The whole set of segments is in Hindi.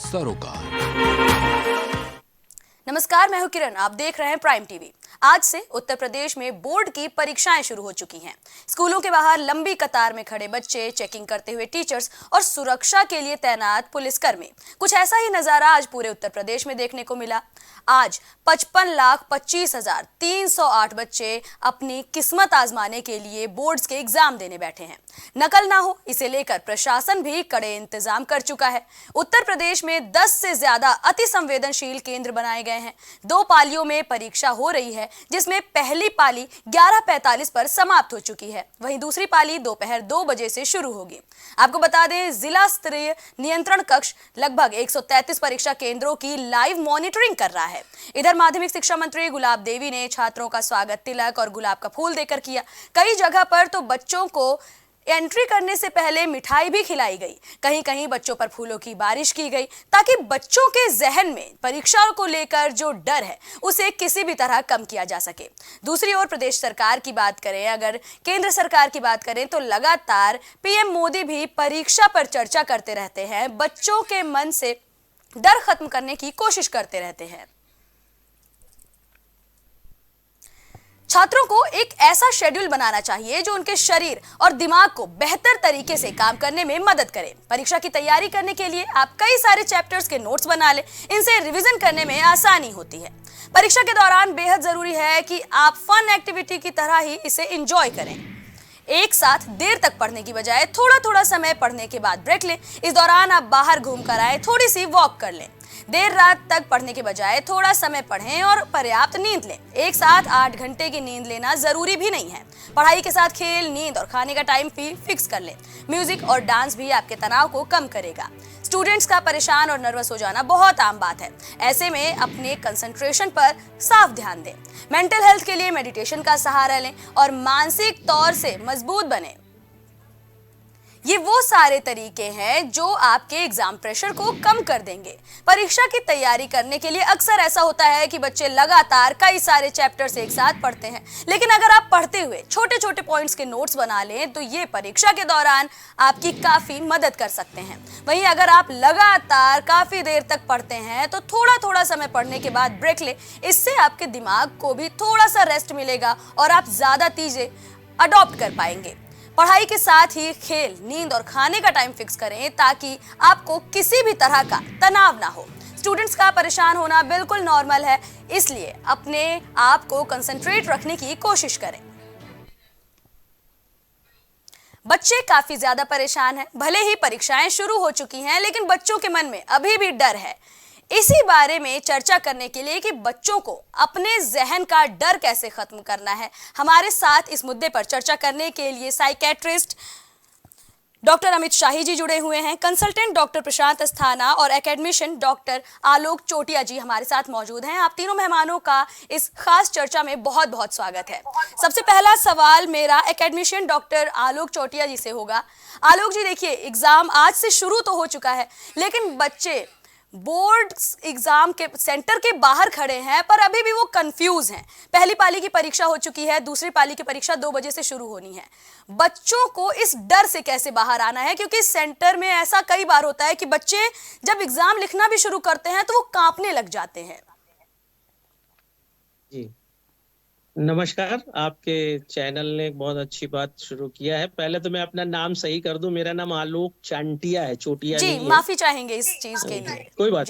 सरोकार। नमस्कार, मैं हूं किरण। आप देख रहे हैं प्राइम टीवी। आज से उत्तर प्रदेश में बोर्ड की परीक्षाएं शुरू हो चुकी हैं। स्कूलों के बाहर लंबी कतार में खड़े बच्चे, चेकिंग करते हुए टीचर्स और सुरक्षा के लिए तैनात पुलिसकर्मी। कुछ ऐसा ही नजारा आज पूरे उत्तर प्रदेश में देखने को मिला। आज 55,25,308 बच्चे अपनी किस्मत आजमाने के लिए बोर्ड्स के एग्जाम देने बैठे हैं। नकल ना हो, इसे लेकर प्रशासन भी कड़े इंतजाम कर चुका है। उत्तर प्रदेश में 10 से ज्यादा अति संवेदनशील केंद्र बनाए गए हैं। 2 पालियों में परीक्षा हो रही है, जिसमें पहली पाली 11:45 पर समाप्त हो चुकी है। वहीं दूसरी पाली दोपहर 2 बजे से शुरू होगी। आपको बता दें, जिला स्तरीय नियंत्रण कक्ष लगभग 133 परीक्षा केंद्रों की लाइव मॉनिटरिंग कर रहा है। इधर माध्यमिक शिक्षा मंत्री गुलाब देवी ने छात्रों का स्वागत तिलक और गुलाब का फूल देकर किया। कई जगह पर तो बच्चों को एंट्री करने से पहले मिठाई भी खिलाई गई। कहीं कहीं बच्चों पर फूलों की बारिश की गई, ताकि बच्चों के जहन में परीक्षा को लेकर जो डर है उसे किसी भी तरह कम किया जा सके। दूसरी ओर प्रदेश सरकार की बात करें, अगर केंद्र सरकार की बात करें तो लगातार पीएम मोदी भी परीक्षा पर चर्चा करते रहते हैं। बच्चों के मन से डर खत्म करने की कोशिश करते रहते हैं। छात्रों को एक ऐसा शेड्यूल बनाना चाहिए जो उनके शरीर और दिमाग को बेहतर तरीके से काम करने में मदद करे। परीक्षा की तैयारी करने के लिए आप कई सारे चैप्टर्स के नोट्स बना लें, इनसे रिवीजन करने में आसानी होती है। परीक्षा के दौरान बेहद जरूरी है कि आप फन एक्टिविटी की तरह ही इसे एंजॉय करें। एक साथ देर तक पढ़ने की बजाय थोड़ा थोड़ा समय पढ़ने के बाद ब्रेक लें। इस दौरान आप बाहर घूम कर आए, थोड़ी सी वॉक कर लें। देर रात तक पढ़ने के बजाय थोड़ा समय पढ़ें और पर्याप्त नींद लें। एक साथ 8 घंटे की नींद लेना जरूरी भी नहीं है। पढ़ाई के साथ खेल, नींद और खाने का टाइम भी फिक्स कर लें। म्यूजिक और डांस भी आपके तनाव को कम करेगा। स्टूडेंट्स का परेशान और नर्वस हो जाना बहुत आम बात है। ऐसे में अपने कंसंट्रेशन पर साफ ध्यान दें। मेंटल हेल्थ के लिए मेडिटेशन का सहारा लें और मानसिक तौर से मजबूत बने। ये वो सारे तरीके हैं जो आपके एग्जाम प्रेशर को कम कर देंगे। परीक्षा की तैयारी करने के लिए अक्सर ऐसा होता है कि बच्चे लगातार कई सारे चैप्टर्स एक साथ पढ़ते हैं, लेकिन अगर आप पढ़ते हुए छोटे छोटे पॉइंट्स के नोट्स बना लें तो ये परीक्षा के दौरान आपकी काफी मदद कर सकते हैं। वहीं अगर आप लगातार काफी देर तक पढ़ते हैं तो थोड़ा थोड़ा समय पढ़ने के बाद ब्रेक लें। इससे आपके दिमाग को भी थोड़ा सा रेस्ट मिलेगा और आप ज्यादा चीजें अडॉप्ट कर पाएंगे। पढ़ाई के साथ ही खेल, नींद और खाने का टाइम फिक्स करें, ताकि आपको किसी भी तरह का तनाव ना हो। स्टूडेंट्स का परेशान होना बिल्कुल नॉर्मल है, इसलिए अपने आप को कंसंट्रेट रखने की कोशिश करें। बच्चे काफी ज्यादा परेशान हैं। भले ही परीक्षाएं शुरू हो चुकी हैं, लेकिन बच्चों के मन में अभी भी डर है। इसी बारे में चर्चा करने के लिए कि बच्चों को अपने जहन का डर कैसे खत्म करना है, हमारे साथ इस मुद्दे पर चर्चा करने के लिए साइकेट्रिस्ट डॉक्टर अमित शाही जी जुड़े हुए हैं। कंसल्टेंट डॉक्टर प्रशांत अस्थाना और एकेडमिशियन डॉक्टर आलोक चोटिया जी हमारे साथ मौजूद हैं। आप तीनों मेहमानों का इस खास चर्चा में बहुत बहुत स्वागत है। सबसे पहला सवाल मेरा एकेडमिशियन डॉक्टर आलोक चोटिया जी से होगा। आलोक जी, देखिए, एग्जाम आज से शुरू तो हो चुका है, लेकिन बच्चे बोर्ड एग्जाम के सेंटर के बाहर खड़े हैं, पर अभी भी वो कंफ्यूज हैं। पहली पाली की परीक्षा हो चुकी है, दूसरी पाली की परीक्षा 2 बजे से शुरू होनी है। बच्चों को इस डर से कैसे बाहर आना है, क्योंकि सेंटर में ऐसा कई बार होता है कि बच्चे जब एग्जाम लिखना भी शुरू करते हैं तो वो कांपने लग जाते हैं। जी नमस्कार, आपके चैनल ने एक बहुत अच्छी बात शुरू किया है। पहले तो मैं अपना नाम सही कर दूं, मेरा नाम आलोक चांटिया है, चोटिया नहीं है। माफी चाहेंगे इस चीज के लिए। कोई बात।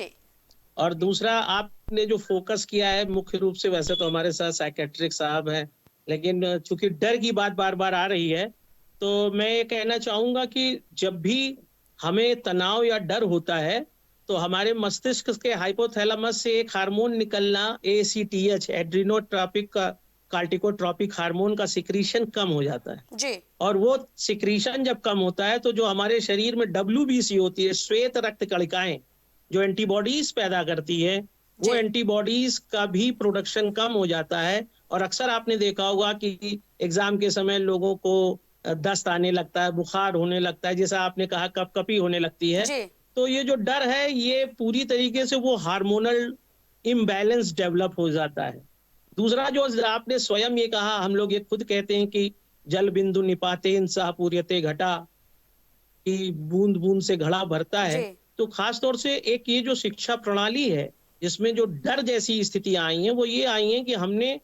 और दूसरा, आपने जो फोकस किया है मुख्य रूप से, वैसे तो हमारे साथ साइकेट्रिक साहब हैं, लेकिन चूंकि डर की बात बार बार आ रही है, तो मैं ये कहना चाहूंगा कि जब भी हमें तनाव या डर होता है तो हमारे मस्तिष्क के हाइपोथैलेमस से एक हार्मोन निकलना, ACTH, एड्रिनोट्रॉपिक का कार्टिकोट्रॉपिक हार्मोन का सिक्रीशन कम हो जाता है जी। और वो सिक्रीशन जब कम होता है तो जो हमारे शरीर में WBC होती है, श्वेत रक्त कणिकाएं, जो एंटीबॉडीज पैदा करती है, वो एंटीबॉडीज का भी प्रोडक्शन कम हो जाता है। और अक्सर आपने देखा होगा कि एग्जाम के समय लोगों को दस्त आने लगता है, बुखार होने लगता है, जैसा आपने कहा कपकपी होने लगती है। तो ये जो डर है, ये पूरी तरीके से वो हार्मोनल इम्बैलेंस डेवलप हो जाता है। दूसरा, जो आपने स्वयं ये कहा, हम लोग ये खुद कहते हैं कि जल बिंदु निपातेन सह पूर्यते घटा, कि बूंद बूंद से घड़ा भरता है। तो खास तौर से एक ये जो शिक्षा प्रणाली है, जिसमें जो डर जैसी स्थितियां आई हैं, वो ये आई हैं कि हमने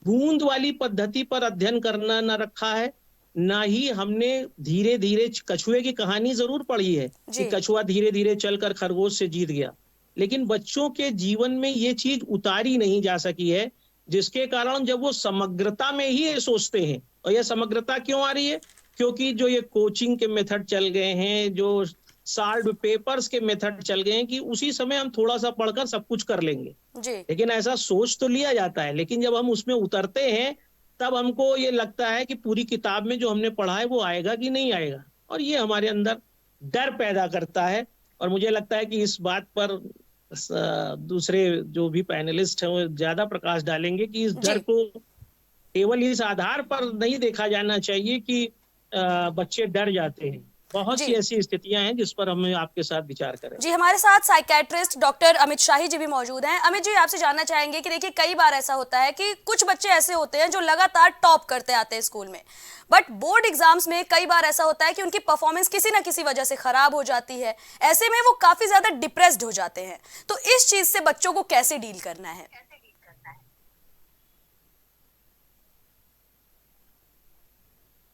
बूंद वाली पद्धति पर अध्ययन करना न रखा है, ना ही हमने धीरे धीरे कछुए की कहानी जरूर पढ़ी है कि जी कछुआ धीरे धीरे चलकर खरगोश से जीत गया, लेकिन बच्चों के जीवन में ये चीज उतारी नहीं जा सकी है, जिसके कारण जब वो समग्रता में ही ये सोचते हैं। और ये समग्रता क्यों आ रही है? क्योंकि जो ये कोचिंग के मेथड चल गए हैं, जो सॉल्व पेपर्स के मेथड चल गए हैं कि उसी समय हम थोड़ा सा पढ़कर सब कुछ कर लेंगे। जी लेकिन ऐसा सोच तो लिया जाता है, लेकिन जब हम उसमें उतरते हैं तब हमको ये लगता है कि पूरी किताब में जो हमने पढ़ा है वो आएगा कि नहीं आएगा, और ये हमारे अंदर डर पैदा करता है। और मुझे लगता है कि इस बात पर दूसरे जो भी पैनलिस्ट हैं वो ज्यादा प्रकाश डालेंगे कि इस डर जी को केवल इस आधार पर नहीं देखा जाना चाहिए कि बच्चे डर जाते हैं। बहुत सी जी ऐसी स्थितियां हैं जिस पर हम आपके साथ विचार करें। जी हमारे साथ साइकेट्रिस्ट डॉक्टर अमित शाही जी भी मौजूद हैं। अमित जी, आपसे जानना चाहेंगे कि देखिए, कई बार ऐसा होता है कि कुछ बच्चे ऐसे होते हैं जो लगातार टॉप करते आते हैं स्कूल में, बट बोर्ड एग्जाम्स में कई बार ऐसा होता है कि उनकी परफॉर्मेंस किसी ना किसी वजह से खराब हो जाती है। ऐसे में वो काफी ज्यादा डिप्रेस्ड हो जाते हैं। तो इस चीज से बच्चों को कैसे डील करना है?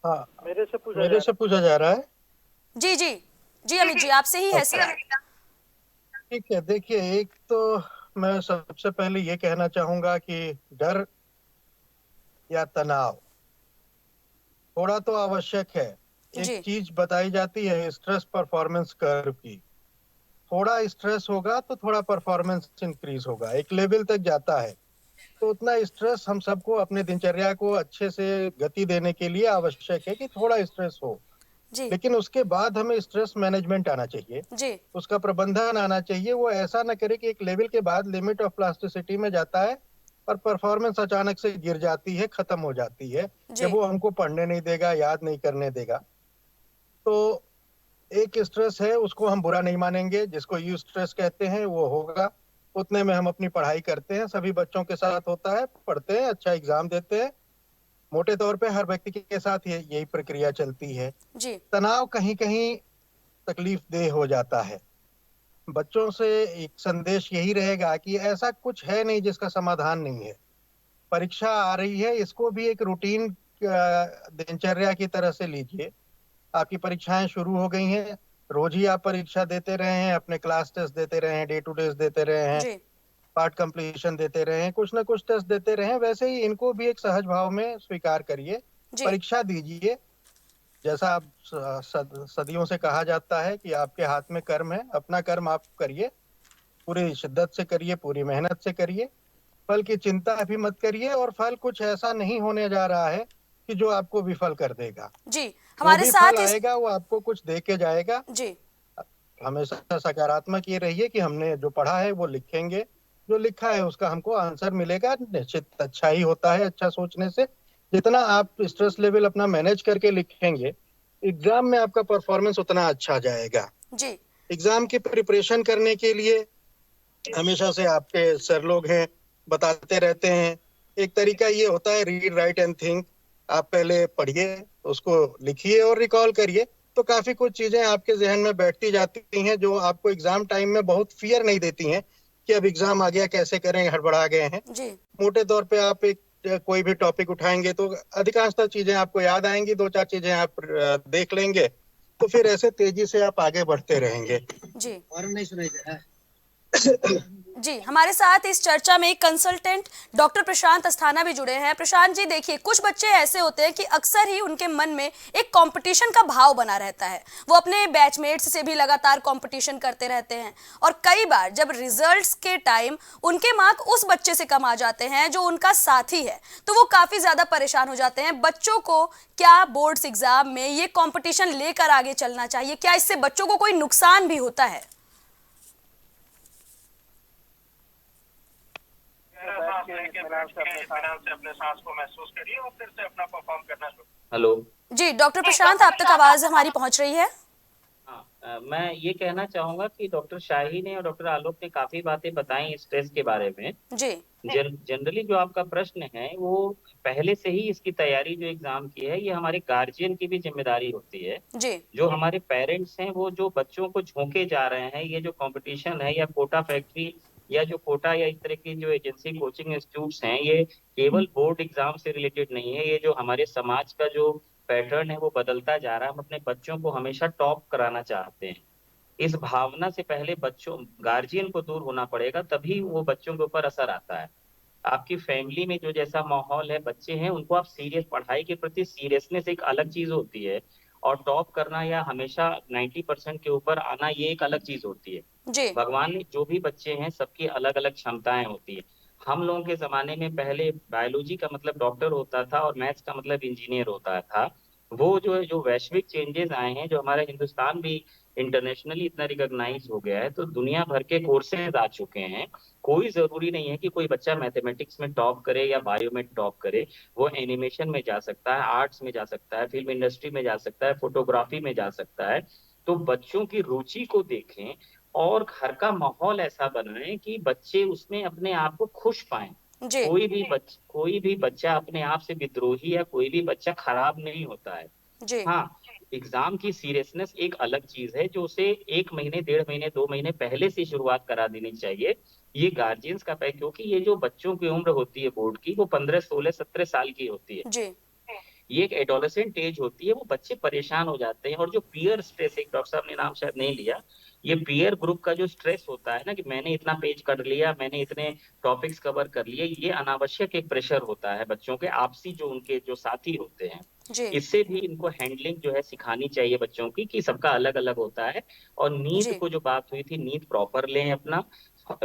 हाँ, मेरे से पूछा जा रहा है। जी जी जी अमित जी, आपसे ही है सर। ठीक है, देखिए, एक तो मैं सबसे पहले ये कहना चाहूंगा कि डर या तनाव थोड़ा तो आवश्यक है। एक जी चीज बताई जाती है स्ट्रेस परफॉर्मेंस कर्व की। थोड़ा स्ट्रेस होगा तो थोड़ा परफॉर्मेंस इंक्रीज होगा, एक लेवल तक जाता है। तो उतना स्ट्रेस हम सबको अपने दिनचर्या को अच्छे से गति देने के लिए आवश्यक है कि थोड़ा स्ट्रेस हो। जी लेकिन उसके बाद हमें स्ट्रेस मैनेजमेंट आना चाहिए, जी उसका प्रबंधन आना चाहिए। वो ऐसा न करे कि एक लेवल के बाद लिमिट ऑफ प्लास्टिसिटी में जाता है और परफॉर्मेंस अचानक से गिर जाती है, खत्म हो जाती है, जी जब वो हमको पढ़ने नहीं देगा, याद नहीं करने देगा। तो एक स्ट्रेस है, उसको हम बुरा नहीं मानेंगे, जिसको यू स्ट्रेस कहते हैं वो होगा। उतने में हम अपनी पढ़ाई करते हैं, सभी बच्चों के साथ होता है, पढ़ते हैं, अच्छा एग्जाम देते हैं। मोटे तौर पे हर व्यक्ति के साथ यही प्रक्रिया चलती है। जी तनाव कहीं कहीं तकलीफ देह हो जाता है। बच्चों से एक संदेश यही रहेगा कि ऐसा कुछ है नहीं जिसका समाधान नहीं है। परीक्षा आ रही है, इसको भी एक रूटीन दिनचर्या की तरह से लीजिए। आपकी परीक्षाएं शुरू हो गई हैं, रोज ही आप परीक्षा देते रहे हैं, अपने क्लास टेस्ट देते रहे हैं, डे टू डे देते रहे हैं, जी पार्ट कंप्लीशन देते रहे हैं, कुछ ना कुछ टेस्ट देते रहे हैं। वैसे ही इनको भी एक सहज भाव में स्वीकार करिए, जी परीक्षा दीजिए। जैसा आप सदियों से कहा जाता है कि आपके हाथ में कर्म है, अपना कर्म आप करिए, पूरी शिद्दत से करिए, पूरी मेहनत से करिए। फल की चिंता भी मत करिए, और फल कुछ ऐसा नहीं होने जा रहा है कि जो आपको विफल कर देगा। जी जो हमारे भी फल साथ इस आएगा वो आपको कुछ दे के जाएगा। जी हमेशा सकारात्मक ये रहिए कि हमने जो पढ़ा है वो लिखेंगे, जो लिखा है उसका हमको आंसर मिलेगा। निश्चित अच्छा ही होता है अच्छा सोचने से। जितना आप स्ट्रेस लेवल अपना मैनेज करके लिखेंगे, एग्जाम में आपका परफॉर्मेंस उतना अच्छा जाएगा। जी एग्जाम की प्रिपरेशन करने के लिए हमेशा से आपके सर लोग हैं, बताते रहते हैं। एक तरीका ये होता है, रीड राइट एंड थिंक। आप पहले पढ़िए, उसको लिखिए और रिकॉल करिए, तो काफी कुछ चीजें आपके जहन में बैठती जाती हैं जो आपको एग्जाम टाइम में बहुत फियर नहीं देती हैं कि अब एग्जाम आ गया, कैसे करें, हड़बड़ा गए हैं। जी मोटे तौर पे आप एक कोई भी टॉपिक उठाएंगे तो अधिकांशतः चीजें आपको याद आएंगी, दो चार चीजें आप देख लेंगे, तो फिर ऐसे तेजी से आप आगे बढ़ते रहेंगे। जी और नहीं सुनाई दे रहा है। जी हमारे साथ इस चर्चा में एक कंसल्टेंट डॉक्टर प्रशांत अस्थाना भी जुड़े हैं। प्रशांत जी, देखिए, कुछ बच्चे ऐसे होते हैं कि अक्सर ही उनके मन में एक कंपटीशन का भाव बना रहता है। वो अपने बैचमेट्स से भी लगातार कंपटीशन करते रहते हैं, और कई बार जब रिजल्ट्स के टाइम उनके मार्क उस बच्चे से कम आ जाते हैं जो उनका साथी है, तो वो काफी ज्यादा परेशान हो जाते हैं। बच्चों को क्या बोर्ड्स एग्जाम में ये कंपटीशन लेकर आगे चलना चाहिए? क्या इससे बच्चों को कोई नुकसान भी होता है? अपने सांस को महसूस करिए और फिर से अपना परफॉर्म करना शुरू। हेलो जी डॉक्टर प्रशांत, आप तक आवाज हमारी पहुंच रही है? हाँ, मैं ये कहना चाहूंगा कि डॉक्टर शाही ने और डॉक्टर आलोक ने काफी बातें बताई स्ट्रेस के बारे में। जी जनरली जो आपका प्रश्न है वो पहले से ही इसकी तैयारी जो एग्जाम की है ये हमारे गार्जियन की भी जिम्मेदारी होती है। जी जो हमारे पेरेंट्स हैं वो जो बच्चों को झोंके जा रहे हैं, ये जो कंपटीशन है या कोटा फैक्ट्री या जो कोटा या इस तरह की जो एजेंसी कोचिंग इंस्टीट्यूट्स हैं, ये केवल बोर्ड एग्जाम से रिलेटेड नहीं है। ये जो हमारे समाज का जो पैटर्न है वो बदलता जा रहा है। हम अपने बच्चों को हमेशा टॉप कराना चाहते हैं। इस भावना से पहले बच्चों गार्जियन को दूर होना पड़ेगा, तभी वो बच्चों के ऊपर असर आता है। आपकी फैमिली में जो जैसा माहौल है, बच्चे हैं उनको आप सीरियस, पढ़ाई के प्रति सीरियसनेस एक अलग चीज होती है, और टॉप करना या हमेशा 90% के ऊपर आना ये एक अलग चीज होती है। जी भगवान ने जो भी बच्चे हैं सबकी अलग अलग क्षमताएं होती है। हम लोगों के जमाने में पहले बायोलॉजी का मतलब डॉक्टर होता था और मैथ्स का मतलब इंजीनियर होता था। वो जो वैश्विक चेंजेस आए हैं, जो हमारा हिंदुस्तान भी इंटरनेशनली इतना रिकॉग्नाइज हो गया है, तो दुनिया भर के कोर्सेज आ चुके हैं। कोई जरूरी नहीं है कि कोई बच्चा मैथमेटिक्स में टॉप करे या बायो में टॉप करे। वो एनिमेशन में जा सकता है, आर्ट्स में जा सकता है, फिल्म इंडस्ट्री में जा सकता है, फोटोग्राफी में जा सकता है। तो बच्चों की रुचि को देखें और घर का माहौल ऐसा बनाएं कि बच्चे उसमें अपने आप को खुश पाएं। जी कोई भी बच्चा अपने आप से विद्रोही या कोई भी बच्चा खराब नहीं होता है। जी हाँ, एग्जाम की सीरियसनेस एक अलग चीज है जो उसे 1 महीने, 1.5 महीने, 2 महीने पहले से शुरुआत करा देनी चाहिए। ये गार्जियंस का है, क्योंकि ये जो बच्चों की उम्र होती है बोर्ड की, वो 15, 16, 17 साल की होती है। जी ये एक एडोलेसेंट एज होती है। वो बच्चे परेशान हो जाते हैं, और जो पीयर स्ट्रेस, एक डॉक्टर साहब ने नाम शायद नहीं लिया, ये पीयर ग्रुप का जो स्ट्रेस होता है ना, कि मैंने इतना पेज कर लिया, मैंने इतने टॉपिक्स कवर कर लिए, ये अनावश्यक एक प्रेशर होता है बच्चों के आपसी, जो उनके जो साथी होते हैं। जी इससे भी इनको हैंडलिंग जो है सिखानी चाहिए बच्चों की, कि सबका अलग अलग होता है। और नींद जी को जो बात हुई थी, नींद प्रॉपर लें अपना।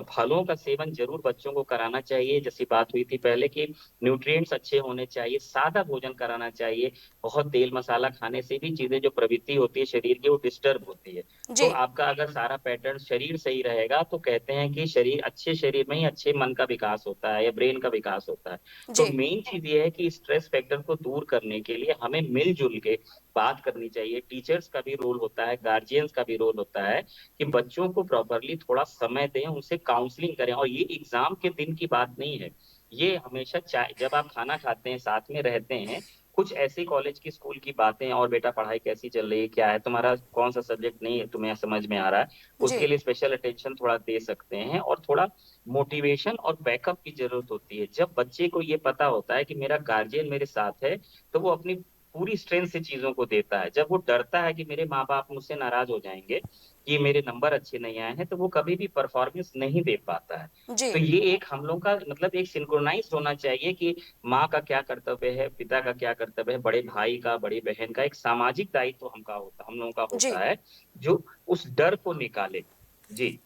फलों का सेवन जरूर बच्चों को कराना चाहिए, जैसी बात हुई थी पहले कि न्यूट्रिएंट्स अच्छे होने चाहिए, सादा भोजन कराना चाहिए। बहुत तेल मसाला खाने से भी चीजें, जो प्रवृत्ति होती है शरीर की, वो डिस्टर्ब होती है। तो जी आपका अगर सारा पैटर्न, शरीर सही रहेगा, तो कहते हैं कि अच्छे शरीर में ही अच्छे मन का विकास होता है या ब्रेन का विकास होता है। तो जी मेन चीज ये है कि स्ट्रेस फैक्टर को दूर करने के लिए हमें मिलजुल के बात करनी चाहिए। टीचर्स का भी रोल होता है, गार्जियंस का भी रोल होता है, कि बच्चों को प्रॉपरली थोड़ा समय दें, उनसे काउंसलिंग करें। और ये एग्जाम के दिन की बात नहीं है, ये हमेशा चाहे जब आप खाना खाते हैं, साथ में रहते हैं, कुछ ऐसी कॉलेज की, स्कूल की बातें, और बेटा पढ़ाई कैसी चल रही है, क्या है तुम्हारा, कौन सा सब्जेक्ट नहीं है तुम्हें समझ में आ रहा है, जी उसके लिए स्पेशल अटेंशन थोड़ा दे सकते हैं। और थोड़ा मोटिवेशन और बैकअप की जरूरत होती है। जब बच्चे को ये पता होता है कि मेरा गार्जियन मेरे साथ है, तो वो अपनी पूरी स्ट्रेंथ से चीजों को देता है। जब वो डरता है कि मेरे माँ बाप मुझसे नाराज हो जाएंगे, कि मेरे नंबर अच्छे नहीं आए हैं, तो वो कभी भी परफॉर्मेंस नहीं दे पाता है। जी तो ये एक हम लोग का मतलब एक सिंक्रोनाइज होना चाहिए, कि माँ का क्या कर्तव्य है, पिता का क्या कर्तव्य है, बड़े भाई का, बड़ी बहन का, एक सामाजिक दायित्व हम लोगों का जी होता है, जो उस डर को निकाले। जी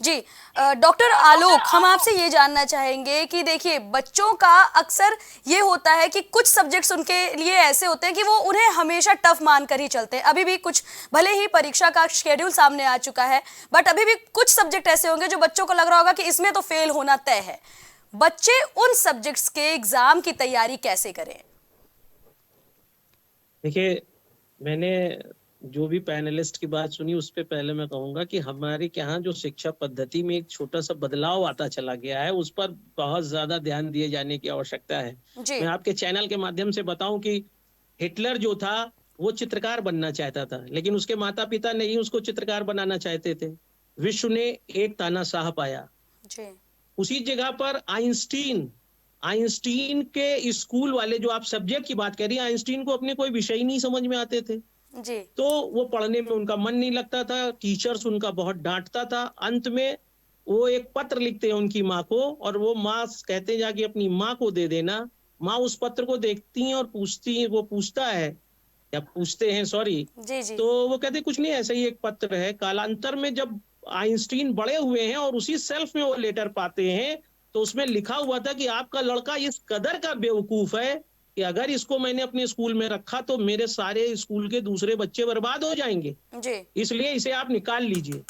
जी डॉक्टर आलोक, हम आपसे ये जानना चाहेंगे कि देखिए, बच्चों का अक्सर ये होता है कि कुछ सब्जेक्ट्स उनके लिए ऐसे होते हैं कि वो उन्हें हमेशा टफ मान कर ही चलते हैं। अभी भी कुछ, भले ही परीक्षा का शेड्यूल सामने आ चुका है, बट अभी भी कुछ सब्जेक्ट ऐसे होंगे जो बच्चों को लग रहा होगा कि इसमें तो फेल होना तय है। बच्चे उन सब्जेक्ट्स के एग्जाम की तैयारी कैसे करें? देखिए, मैंने जो भी पैनलिस्ट की बात सुनी, उस पे पहले मैं कहूंगा कि हमारे यहाँ जो शिक्षा पद्धति में एक छोटा सा बदलाव आता चला गया है, उस पर बहुत ज्यादा ध्यान दिए जाने की आवश्यकता है। जी मैं आपके चैनल के माध्यम से बताऊं कि हिटलर जो था, वो चित्रकार बनना चाहता था, लेकिन उसके माता पिता नहीं उसको चित्रकार बनाना चाहते थे। विश्व ने एक तानाशाह पाया। जी उसी जगह पर आइंस्टीन के स्कूल वाले, जो आप सब्जेक्ट की बात कर रही हैं, आइंस्टीन को अपने कोई विषय ही नहीं समझ में आते थे, जी तो वो पढ़ने में उनका मन नहीं लगता था, टीचर्स उनका बहुत डांटता था। अंत में वो एक पत्र लिखते हैं उनकी माँ को, और वो माँ कहते हैं जाके अपनी माँ को दे देना। माँ उस पत्र को देखती हैं और पूछती है, वो पूछता है या पूछते हैं, सॉरी, जी जी तो वो कहते कुछ नहीं, ऐसा ही एक पत्र है। कालांतर में जब आइंस्टीन बड़े हुए हैं और उसी सेल्फ में वो लेटर पाते हैं, तो उसमें लिखा हुआ था कि आपका लड़का इस कदर का बेवकूफ है कि अगर इसको मैंने अपने स्कूल में रखा तो मेरे सारे स्कूल के दूसरे बच्चे बर्बाद हो जाएंगे, जी इसलिए इसे आप निकाल लीजिए।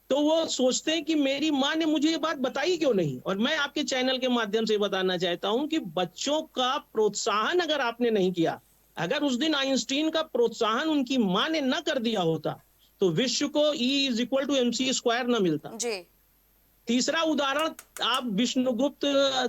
तो वो सोचते हैं कि मेरी माँ ने मुझे ये बात बताई क्यों नहीं। और मैं आपके चैनल के माध्यम से बताना चाहता हूं कि बच्चों का प्रोत्साहन अगर आपने नहीं किया, अगर उस दिन आइंस्टीन का प्रोत्साहन उनकी माँ ने न कर दिया होता, तो विश्व को E=mc² ना मिलता। जी तीसरा उदाहरण आप विष्णुगुप्त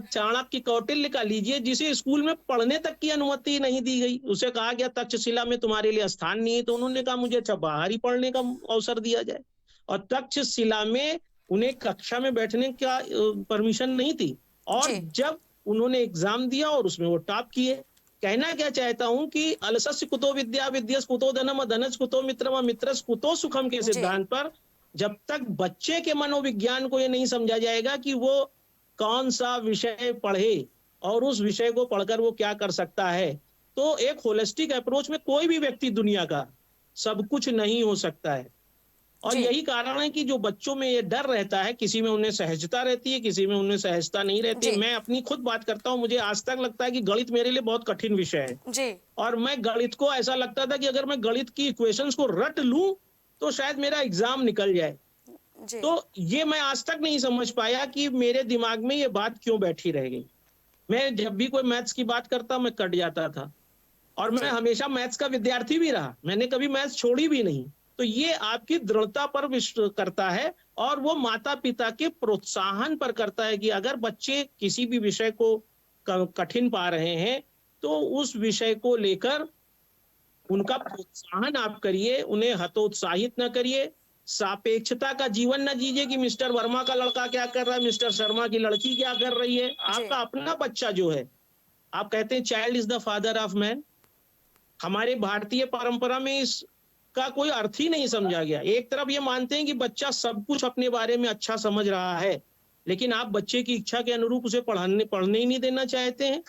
चाणक्य कौटिल्य का लीजिए, जिसे स्कूल में पढ़ने तक की अनुमति नहीं दी गई। उसे कहा गया तक्षशिला में तुम्हारे लिए स्थान नहीं है, तो उन्होंने कहा मुझे अच्छा बाहर ही पढ़ने का अवसर दिया जाए। और तक्षशिला में उन्हें कक्षा में बैठने का परमिशन नहीं थी, और जी जब उन्होंने एग्जाम दिया और उसमें वो टॉप किए। कहना क्या चाहता हूं कि अलसस्य कुतो विद्या विद्यस कुतो धनम धनस कुतो मित्रम मित्रस कुतो सुखम के जी सिद्धांत पर जब तक बच्चे के मनोविज्ञान को ये नहीं समझा जाएगा कि वो कौन सा विषय पढ़े और उस विषय को पढ़कर वो क्या कर सकता है, तो एक होलिस्टिक अप्रोच में कोई भी व्यक्ति दुनिया का सब कुछ नहीं हो सकता है। और जी यही कारण है कि जो बच्चों में ये डर रहता है, किसी में उन्हें सहजता रहती है, किसी में उन्हें सहजता नहीं रहती है। जी मैं अपनी खुद बात करता हूँ, मुझे आज तक लगता है कि गणित मेरे लिए बहुत कठिन विषय है, जी और मैं गणित को ऐसा लगता था कि अगर मैं गणित की इक्वेशंस को रट लूं तो शायद मेरा एग्जाम निकल जाए। जी तो ये मैं आज तक नहीं समझ पाया कि मेरे दिमाग में ये बात क्यों बैठी रह गई। मैं जब भी कोई मैथ्स की बात करता मैं कट जाता था, और मैं जी हमेशा मैथ्स का विद्यार्थी भी रहा, मैंने कभी मैथ्स छोड़ी भी नहीं। तो ये आपकी दृढ़ता पर विश्व करता है, और वो माता पिता के प्रोत्साहन पर करता है कि अगर बच्चे किसी भी विषय को कठिन पा रहे हैं तो उस विषय को लेकर उनका प्रोत्साहन आप करिए, उन्हें हतोत्साहित न करिए। सापेक्षता का जीवन न जीजिए कि मिस्टर वर्मा का लड़का क्या कर रहा है, मिस्टर शर्मा की लड़की क्या कर रही है। जी आपका अपना बच्चा जो है, आप कहते हैं child is the father of man, हमारे भारतीय परंपरा में इसका कोई अर्थ ही नहीं समझा गया। एक तरफ ये मानते हैं कि बच्चा सब कुछ अपने बारे में अच्छा समझ रहा है, लेकिन आप बच्चे की इच्छा के अनुरूप उसे पढ़ने ही नहीं देना चाहते हैं।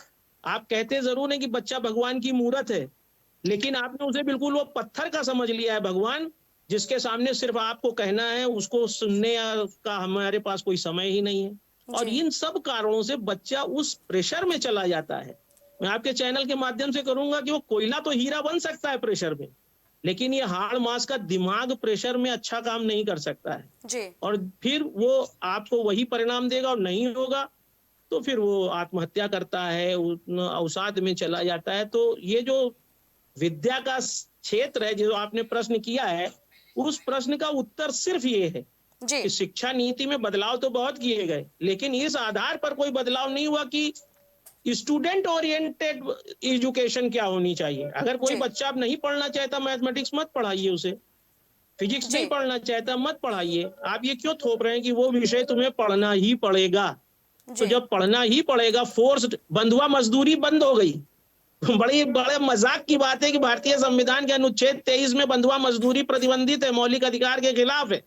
आप कहते जरूर है कि बच्चा भगवान की मूरत है, लेकिन आपने उसे बिल्कुल वो पत्थर का समझ लिया है भगवान, जिसके सामने सिर्फ आपको कहना है, उसको सुनने का हमारे पास कोई समय ही नहीं है। और जी इन सब कारणों से बच्चा उस प्रेशर में चला जाता है। मैं आपके चैनल के माध्यम से करूंगा कि वो कोयला तो हीरा बन सकता है प्रेशर में, लेकिन ये हाड़ मास का दिमाग प्रेशर में अच्छा काम नहीं कर सकता है, जी और फिर वो आपको वही परिणाम देगा। और नहीं होगा तो फिर वो आत्महत्या करता है, अवसाद में चला जाता है। तो ये जो विद्या का क्षेत्र है, जो आपने प्रश्न किया है, उस प्रश्न का उत्तर सिर्फ ये है जी कि शिक्षा नीति में बदलाव तो बहुत किए गए, लेकिन इस आधार पर कोई बदलाव नहीं हुआ कि स्टूडेंट ओरिएंटेड एजुकेशन क्या होनी चाहिए। अगर कोई जी बच्चा अब नहीं पढ़ना चाहता मैथमेटिक्स, मत पढ़ाइए उसे। फिजिक्स जी नहीं पढ़ना चाहता, मत पढ़ाइए। आप ये क्यों थोप रहे हैं कि वो विषय तुम्हें पढ़ना ही पड़ेगा। तो जी जब पढ़ना ही पड़ेगा, फोर्स्ड बंधुआ मजदूरी बंद हो गई। बड़े मजाक की बात है कि भारतीय संविधान के अनुच्छेद 23 में बंधुआ मजदूरी प्रतिबंधित है, मौलिक अधिकार के खिलाफ है,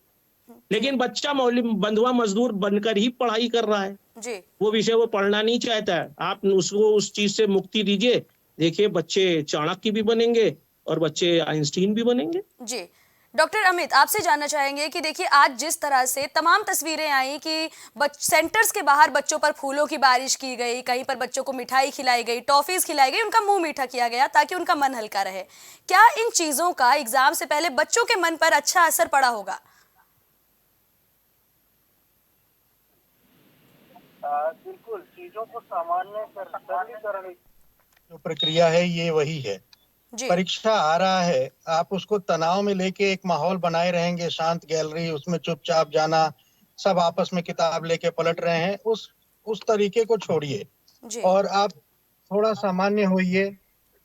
लेकिन बच्चा बंधुआ मजदूर बनकर ही पढ़ाई कर रहा है। जी वो विषय वो पढ़ना नहीं चाहता है। आप उसको उस चीज से मुक्ति दीजिए, देखिए बच्चे चाणक्य भी बनेंगे और बच्चे आइंस्टीन भी बनेंगे। जी डॉक्टर अमित, आपसे जानना चाहेंगे कि देखिए आज जिस तरह से तमाम तस्वीरें आई कि सेंटर्स के बाहर बच्चों पर फूलों की बारिश की गई, कहीं पर बच्चों को मिठाई खिलाई गई, टॉफीज खिलाई गई, उनका मुंह मीठा किया गया ताकि उनका मन हल्का रहे। क्या इन चीजों का एग्जाम से पहले बच्चों के मन पर अच्छा असर पड़ा होगा? बिल्कुल, चीजों को सामान्य सरलीकरण जो प्रक्रिया है ये वही है। जी परीक्षा आ रहा है, आप उसको तनाव में लेके एक माहौल बनाए रहेंगे, शांत गैलरी, उसमें चुपचाप जाना, सब आपस में किताब लेके पलट रहे हैं, उस तरीके को छोड़िए जी और आप थोड़ा सामान्य होइए।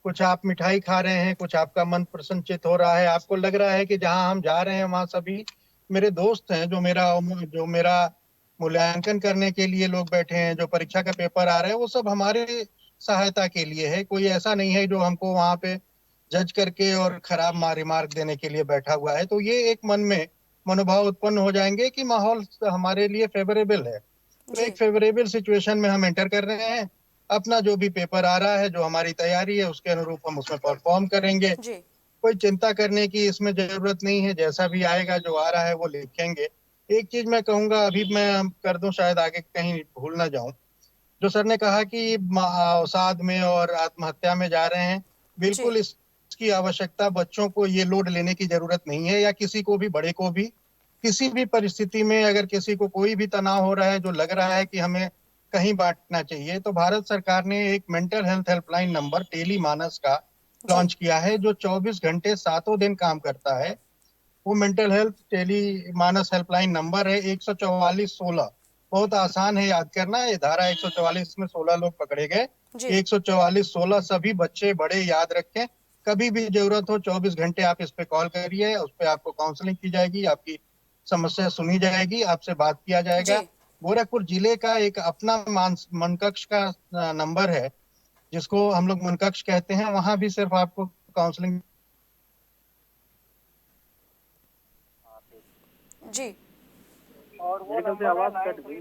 कुछ आप मिठाई खा रहे हैं, कुछ आपका मन प्रसन्नचित हो रहा है, आपको लग रहा है कि जहां हम जा रहे हैं वहां सभी मेरे दोस्त हैं, जो मेरा मूल्यांकन करने के लिए लोग बैठे हैं, जो परीक्षा का पेपर आ रहे हैं, वो सब हमारे सहायता के लिए है। कोई ऐसा नहीं है जो हमको वहां पे जज करके और खराब रिमार्क देने के लिए बैठा हुआ है। तो ये एक मन में मनोभाव उत्पन्न हो जाएंगे कि माहौल हमारे लिए फेवरेबल है। तो जी एक फेवरेबल सिचुएशन में हम एंटर कर रहे हैं। अपना जो भी पेपर आ रहा है, जो हमारी तैयारी है, उसके अनुरूप हम उसमें परफॉर्म करेंगे। जी कोई चिंता करने की इसमें जरूरत नहीं है। जैसा भी आएगा, जो आ रहा है वो लिखेंगे। एक चीज मैं कहूंगा, अभी मैं कर दूं, शायद आगे कहीं भूल ना जाऊं। जो सर ने कहा कि अवसाद में और आत्महत्या में जा रहे हैं, जी बिल्कुल इसकी आवश्यकता, बच्चों को ये लोड लेने की जरूरत नहीं है, या किसी को भी, बड़े को भी। किसी भी परिस्थिति में अगर किसी को कोई भी तनाव हो रहा है, जो लग रहा है कि हमें कहीं बांटना चाहिए, तो भारत सरकार ने एक mental health helpline number tele Manas का जी लॉन्च किया है, जो 24 घंटे 7 दिन काम करता है। वो मेंटल हेल्थ टेली मानस हेल्पलाइन नंबर है 14416। बहुत आसान है याद करना। ये धारा 144 में 16 लोग पकड़े गए। जी 14416 सभी बच्चे बड़े याद रखें। कभी भी जरूरत हो 24 घंटे आप इस पे कॉल करिए, उस पे आपको काउंसलिंग की जाएगी, आपकी समस्या सुनी जाएगी, आपसे बात किया जाएगा। जी गोरखपुर जिले का एक अपना मनकक्ष का नंबर है, जिसको हम लोग मनकक्ष कहते हैं। वहां भी सिर्फ आपको काउंसलिंग। जी और वो नंबर आवाज कट गई।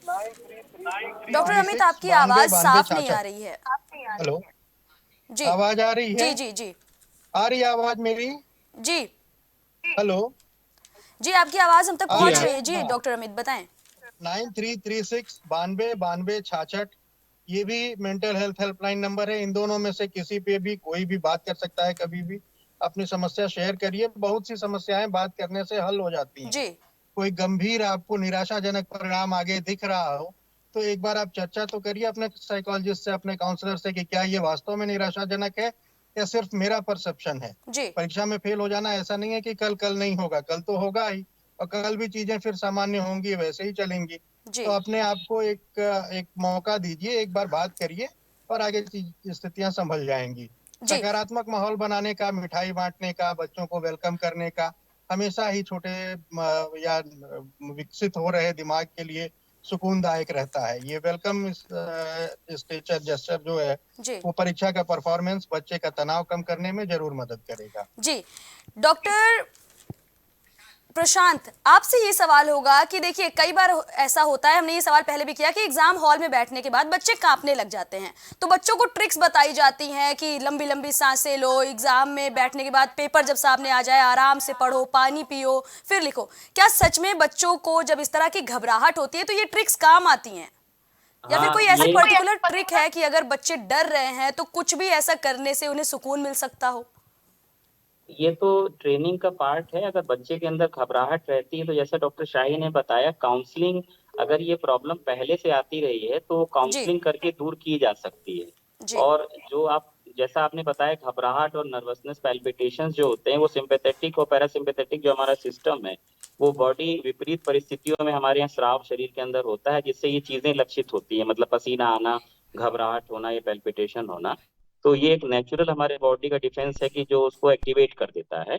9336 डॉक्टर अमित, आपकी 92 आवाज 92 साफ नहीं आ 66। रही है। हेलो, जी आवाज आ रही है? जी जी जी आ रही है आवाज मेरी? जी हेलो, जी, आपकी आवाज हम तक आ पहुंच रही रही है? है। जी हाँ, डॉक्टर अमित बताएं। 9336 92 66। ये भी मेंटल हेल्थ हेल्पलाइन नंबर है। इन दोनों में से किसी पे भी कोई भी बात कर सकता है। कभी भी अपनी समस्या शेयर करिए। बहुत सी समस्याएं बात करने से हल हो जाती हैं। जी कोई गंभीर आपको निराशाजनक परिणाम आगे दिख रहा हो, तो एक बार आप चर्चा तो करिए अपने साइकोलॉजिस्ट से, अपने काउंसलर से, कि क्या ये वास्तव में निराशाजनक है या सिर्फ मेरा परसेप्शन है। जी परीक्षा में फेल हो जाना ऐसा नहीं है कि कल कल नहीं होगा, कल तो होगा ही, और कल भी चीजें फिर सामान्य होंगी, वैसे ही चलेंगी। जी तो अपने आप को एक मौका दीजिए, एक बार बात करिए, और आगे स्थितियां संभल जाएंगी। जी सकारात्मक माहौल बनाने का, मिठाई बांटने का, बच्चों को वेलकम करने का, हमेशा ही छोटे या विकसित हो रहे दिमाग के लिए सुकूनदायक रहता है। ये वेलकम स्टेचर जेस्चर जो है, जी वो परीक्षा का परफॉर्मेंस, बच्चे का तनाव कम करने में जरूर मदद करेगा। जी डॉक्टर प्रशांत, आपसे ये सवाल होगा कि देखिए कई बार ऐसा होता है, हमने ये सवाल पहले भी किया कि एग्जाम हॉल में बैठने के बाद बच्चे कांपने लग जाते हैं, तो बच्चों को ट्रिक्स बताई जाती हैं कि लंबी लंबी सांसें लो, एग्जाम में बैठने के बाद पेपर जब सामने आ जाए आराम से पढ़ो, पानी पियो, फिर लिखो। क्या सच में बच्चों को जब इस तरह की घबराहट होती है तो ये ट्रिक्स काम आती हैं, या फिर हाँ, कोई ऐसी ये पर्टिकुलर ट्रिक है कि अगर बच्चे डर रहे हैं तो कुछ भी ऐसा करने से उन्हें सुकून मिल सकता हो? ये तो ट्रेनिंग का पार्ट है। अगर बच्चे के अंदर घबराहट रहती है तो जैसा डॉक्टर शाही ने बताया, काउंसलिंग, अगर ये प्रॉब्लम पहले से आती रही है तो जी काउंसलिंग करके दूर की जा सकती है। जी और जो आप, जैसा आपने बताया, घबराहट और नर्वसनेस, पैल्पिटेशंस जो होते हैं, वो सिंपैथेटिक और पैरासिम्पैथेटिक जो हमारा सिस्टम है, वो बॉडी विपरीत परिस्थितियों में हमारे यहाँ स्राव शरीर के अंदर होता है, जिससे ये चीजें लक्षित होती है, मतलब पसीना आना, घबराहट होना, ये पैल्पिटेशन होना। तो ये एक नेचुरल हमारे बॉडी का डिफेंस है कि जो उसको एक्टिवेट कर देता है।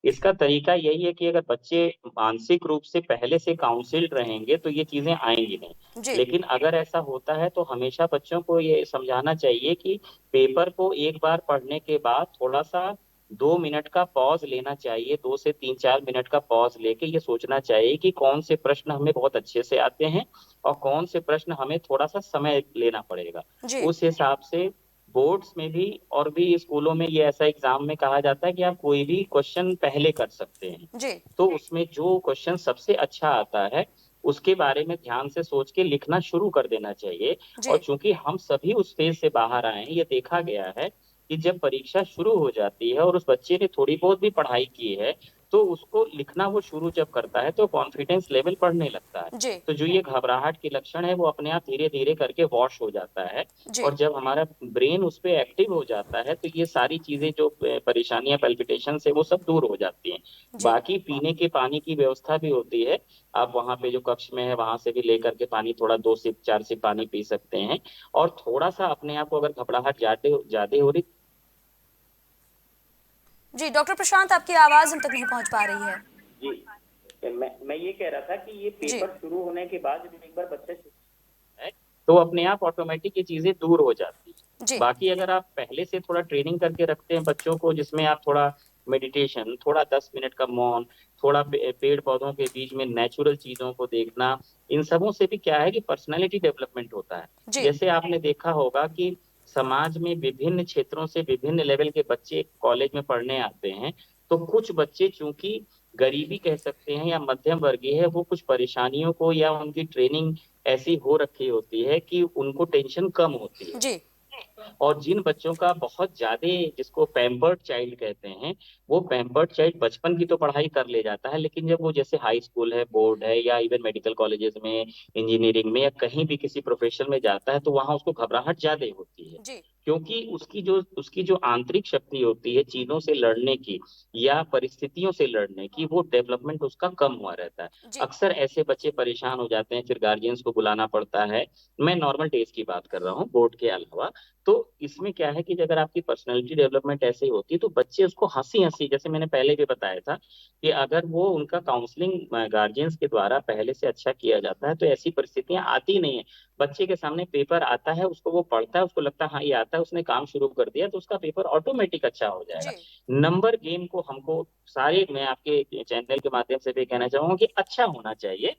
इसका तरीका यही है कि अगर बच्चे मानसिक रूप से पहले से काउंसिल्ड रहेंगे तो ये चीजें आएंगी नहीं। जी लेकिन अगर ऐसा होता है तो हमेशा बच्चों को ये समझाना चाहिए कि पेपर को एक बार पढ़ने के बाद थोड़ा सा 2 मिनट का पॉज लेना चाहिए। 2 से 3-4 मिनट का पॉज लेके ये सोचना चाहिए कि कौन से प्रश्न हमें बहुत अच्छे से आते हैं और कौन से प्रश्न हमें थोड़ा सा समय लेना पड़ेगा। जी उस हिसाब से बोर्ड्स में भी और भी स्कूलों में ये ऐसा एग्जाम में कहा जाता है कि आप कोई भी क्वेश्चन पहले कर सकते हैं। जी तो उसमें जो क्वेश्चन सबसे अच्छा आता है उसके बारे में ध्यान से सोच के लिखना शुरू कर देना चाहिए। और जी चूंकि हम सभी उस फेज से बाहर आए हैं, ये देखा गया है कि जब परीक्षा शुरू हो जाती है और उस बच्चे ने थोड़ी बहुत भी पढ़ाई की है, तो उसको लिखना वो शुरू जब करता है तो कॉन्फिडेंस लेवल बढ़ने लगता है। जी तो जो ये घबराहट के लक्षण है वो अपने आप धीरे धीरे करके वॉश हो जाता है। जी और जब हमारा ब्रेन उस पे एक्टिव हो जाता है तो ये सारी चीजें जो परेशानियां, पैल्पिटेशन है, वो सब दूर हो जाती हैं। जी बाकी पीने के पानी की व्यवस्था भी होती है। आप वहां पे जो कक्ष में है वहां से भी लेकर के पानी, थोड़ा 2 सिप 4 सिप पानी पी सकते हैं। और थोड़ा सा अपने आप को, अगर घबराहट ज्यादा हो रही, जी डॉक्टर प्रशांत, आपकी आवाज हम तक नहीं पहुंच पा रही है। जी, मैं ये कह रहा था कि ये जी पेपर शुरू होने के बाद जब एक बार बच्चा है तो अपने आप ऑटोमेटिक ये चीजें दूर हो जाती है। जी बाकी अगर आप पहले से थोड़ा ट्रेनिंग करके रखते हैं बच्चों को, जिसमें आप थोड़ा मेडिटेशन, थोड़ा 10 मिनट का मौन, थोड़ा पेड़ पौधों के बीच में नेचुरल चीजों को देखना, इन सबों से भी क्या है कि पर्सनैलिटी डेवलपमेंट होता है। जी जैसे आपने देखा होगा कि समाज में विभिन्न क्षेत्रों से विभिन्न लेवल के बच्चे कॉलेज में पढ़ने आते हैं। तो कुछ बच्चे चूंकि गरीबी कह सकते हैं या मध्यम वर्गीय है, वो कुछ परेशानियों को, या उनकी ट्रेनिंग ऐसी हो रखी होती है कि उनको टेंशन कम होती है। जी और जिन बच्चों का बहुत ज्यादा, जिसको पैम्पर्ड चाइल्ड कहते हैं, वो पैम्पर्ड चाइल्ड बचपन की तो पढ़ाई कर ले जाता है, लेकिन जब वो जैसे हाई स्कूल है, बोर्ड है, या इवन मेडिकल कॉलेजेस में, इंजीनियरिंग में, या कहीं भी किसी प्रोफेशन में जाता है तो वहां उसको घबराहट ज्यादा होती है। जी क्योंकि उसकी जो आंतरिक शक्ति होती है चीजों से लड़ने की या परिस्थितियों से लड़ने की, वो डेवलपमेंट उसका कम हुआ रहता है। जी अक्सर ऐसे बच्चे परेशान हो जाते हैं, फिर गार्जियंस को बुलाना पड़ता है। मैं नॉर्मल डेज की बात कर रहा हूँ, बोर्ड के अलावा। तो इसमें क्या है कि अगर आपकी पर्सनैलिटी डेवलपमेंट ऐसे ही होती है तो बच्चे उसको हंसी हंसी, जैसे मैंने पहले भी बताया था कि अगर वो उनका काउंसलिंग गार्जियंस के द्वारा पहले से अच्छा किया जाता है तो ऐसी परिस्थितियां आती नहीं है। बच्चे के सामने पेपर आता है, उसको वो पढ़ता है, उसको लगता है हाँ ये आता है, उसने काम शुरू कर दिया, तो उसका पेपर ऑटोमेटिक अच्छा हो जाएगा। जी नंबर गेम को हमको सारे, मैं आपके चैनल के माध्यम से भी कहना चाहूंगा कि अच्छा होना चाहिए।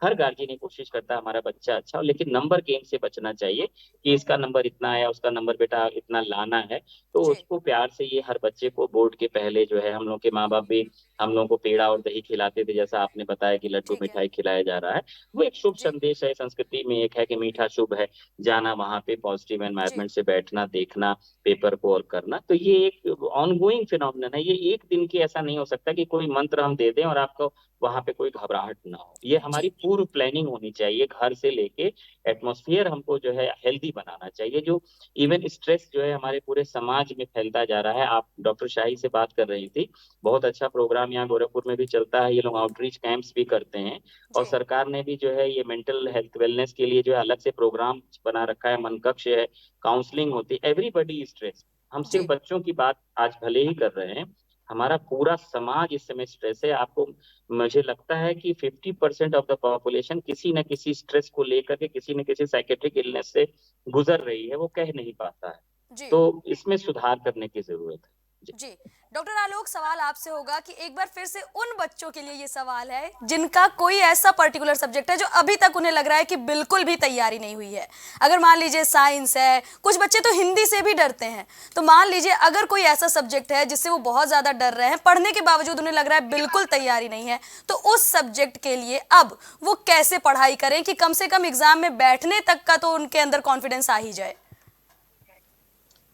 हर गार्जियन ये कोशिश करता है हमारा बच्चा अच्छा हो, लेकिन नंबर गेम से बचना चाहिए कि इसका नंबर इतना आया, उसका नंबर बेटा इतना लाना है। तो जी उसको प्यार से, ये हर बच्चे को बोर्ड के पहले जो है, हम लोग के माँ बाप भी हम लोग को पेड़ा और दही खिलाते थे, जैसा आपने बताया कि लड्डू ठीक है मिठाई खिलाया जा रहा है। वो एक शुभ जी संदेश है, संस्कृति में एक है कि मीठा शुभ है, जाना वहां पे, पॉजिटिव जी एनवायरनमेंट से बैठना, देखना, पेपर को और करना। तो ये एक ऑनगोइंग फिनोमिनन है, ये एक दिन की ऐसा नहीं हो सकता कि कोई मंत्र हम दे दें और आपको वहां पे कोई घबराहट ना हो। ये हमारी जी पूर्व प्लानिंग होनी चाहिए, घर से लेके एटमॉस्फेयर हमको जो है हेल्दी बनाना चाहिए। जो इवन स्ट्रेस जो है हमारे पूरे समाज में फैलता जा रहा है, आप डॉक्टर शाही से बात कर रही थी, बहुत अच्छा प्रोग्राम यहाँ गोरखपुर में भी चलता है, ये लोग आउटरीच कैंप्स भी करते हैं। और जी सरकार ने भी जो है ये मेंटल हेल्थ वेलनेस के लिए जो है अलग से प्रोग्राम बना रखा है, मन कक्ष है, काउंसलिंग होती है, एवरीबॉडी स्ट्रेस। हम सिर्फ जी बच्चों की बात आज भले ही कर रहे हैं, हमारा पूरा समाज इस समय स्ट्रेस है। आपको, मुझे लगता है कि 50% ऑफ द पॉपुलेशन किसी न किसी स्ट्रेस को लेकर के, किसी न किसी साइकेट्रिक इलनेस से गुजर रही है, वो कह नहीं पाता है। जी तो इसमें सुधार करने की जरूरत है जी। जी डॉक्टर आलोक, सवाल आपसे होगा कि एक बार फिर से उन बच्चों के लिए ये सवाल है जिनका कोई ऐसा पर्टिकुलर सब्जेक्ट है जो अभी तक उन्हें लग रहा है कि बिल्कुल भी तैयारी नहीं हुई है। अगर मान लीजिए साइंस है, कुछ बच्चे तो हिंदी से भी डरते हैं, तो मान लीजिए अगर कोई ऐसा सब्जेक्ट है जिससे वो बहुत ज्यादा डर रहे हैं, पढ़ने के बावजूद उन्हें लग रहा है बिल्कुल तैयारी नहीं है, तो उस सब्जेक्ट के लिए अब वो कैसे पढ़ाई करें कि कम से कम एग्जाम में बैठने तक का तो उनके अंदर कॉन्फिडेंस आ ही जाए।